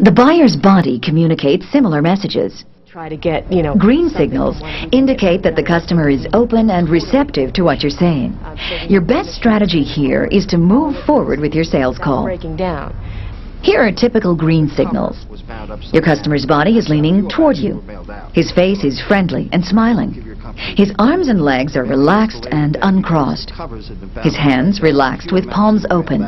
The buyer's body communicates similar messages. Try to get, Green signals indicate that the customer is open and receptive to what you're saying. Your best strategy here is to move forward with your sales call. breaking down. Here are typical green signals. Your customer's body is leaning toward you. His face is friendly and smiling. His arms and legs are relaxed and uncrossed. His hands relaxed with palms open.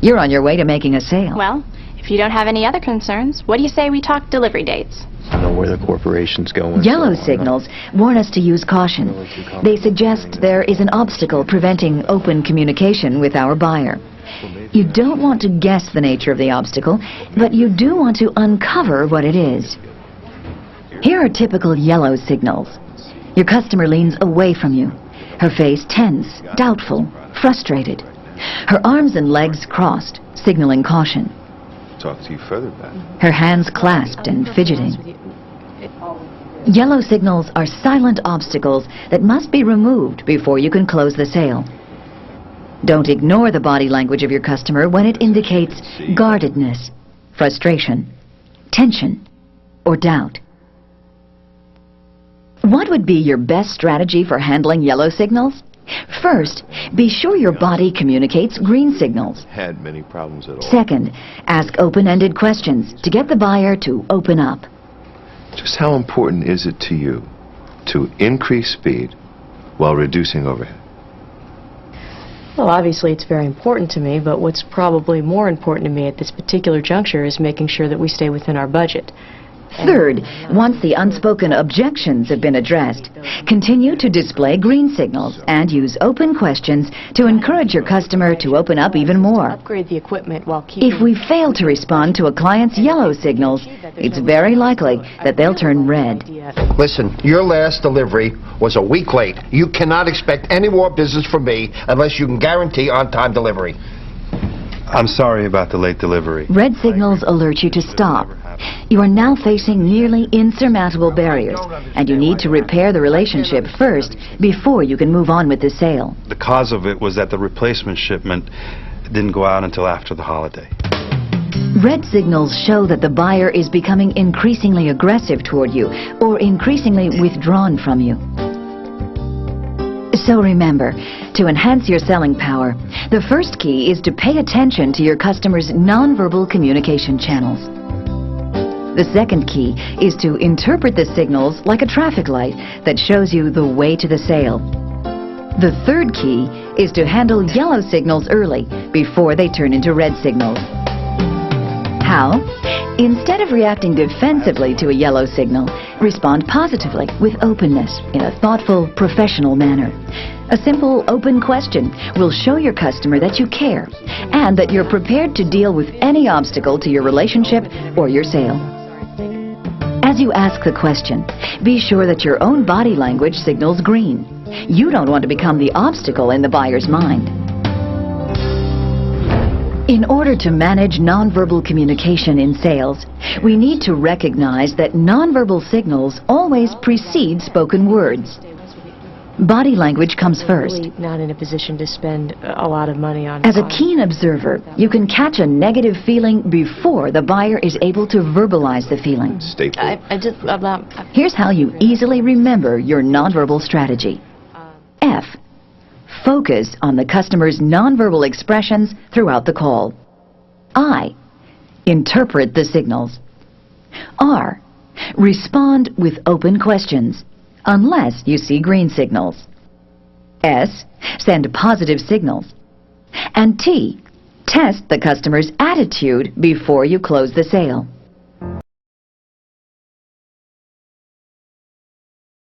You're on your way to making a sale. Well, if you don't have any other concerns, what do you say we talk delivery dates? I know where the corporation's going. Yellow signals warn us to use caution. They suggest there is an obstacle preventing open communication with our buyer. You don't want to guess the nature of the obstacle, but you do want to uncover what it is. Here are typical yellow signals. Your customer leans away from you. Her face tense, doubtful, frustrated. Her arms and legs crossed, signaling caution. Talk to you further back. Her hands clasped and fidgeting. Yellow signals are silent obstacles that must be removed before you can close the sale. Don't ignore the body language of your customer when it indicates guardedness, frustration, tension, or doubt. What would be your best strategy for handling yellow signals? First, be sure your body communicates green signals. Had many problems at all. Second, ask open-ended questions to get the buyer to open up. Just how important is it to you to increase speed while reducing overhead? Well, obviously it's very important to me, but what's probably more important to me at this particular juncture is making sure that we stay within our budget. Third, once the unspoken objections have been addressed, continue to display green signals and use open questions to encourage your customer to open up even more. Upgrade the equipment while keeping... If we fail to respond to a client's yellow signals, it's very likely that they'll turn red. Listen, your last delivery was a week late. You cannot expect any more business from me unless you can guarantee on-time delivery. I'm sorry about the late delivery. Red signals alert you to stop. You are now facing nearly insurmountable barriers, and you need to repair the relationship first before you can move on with the sale. The cause of it was that the replacement shipment didn't go out until after the holiday. Red signals show that the buyer is becoming increasingly aggressive toward you or increasingly withdrawn from you. So remember, to enhance your selling power, the first key is to pay attention to your customer's nonverbal communication channels. The second key is to interpret the signals like a traffic light that shows you the way to the sale. The third key is to handle yellow signals early before they turn into red signals. How? Instead of reacting defensively to a yellow signal, respond positively with openness in a thoughtful, professional manner. A simple, open question will show your customer that you care and that you're prepared to deal with any obstacle to your relationship or your sale. As you ask the question, be sure that your own body language signals green. You don't want to become the obstacle in the buyer's mind. In order to manage nonverbal communication in sales, we need to recognize that nonverbal signals always precede spoken words. Body language comes first. Really not in a position to spend a lot of money on... As a keen observer, you can catch a negative feeling before the buyer is able to verbalize the feeling. Here's how you easily remember your nonverbal strategy. F. Focus on the customer's nonverbal expressions throughout the call. I. Interpret the signals. R. Respond with open questions, unless you see green signals. S. Send positive signals. And T. Test the customer's attitude before you close the sale.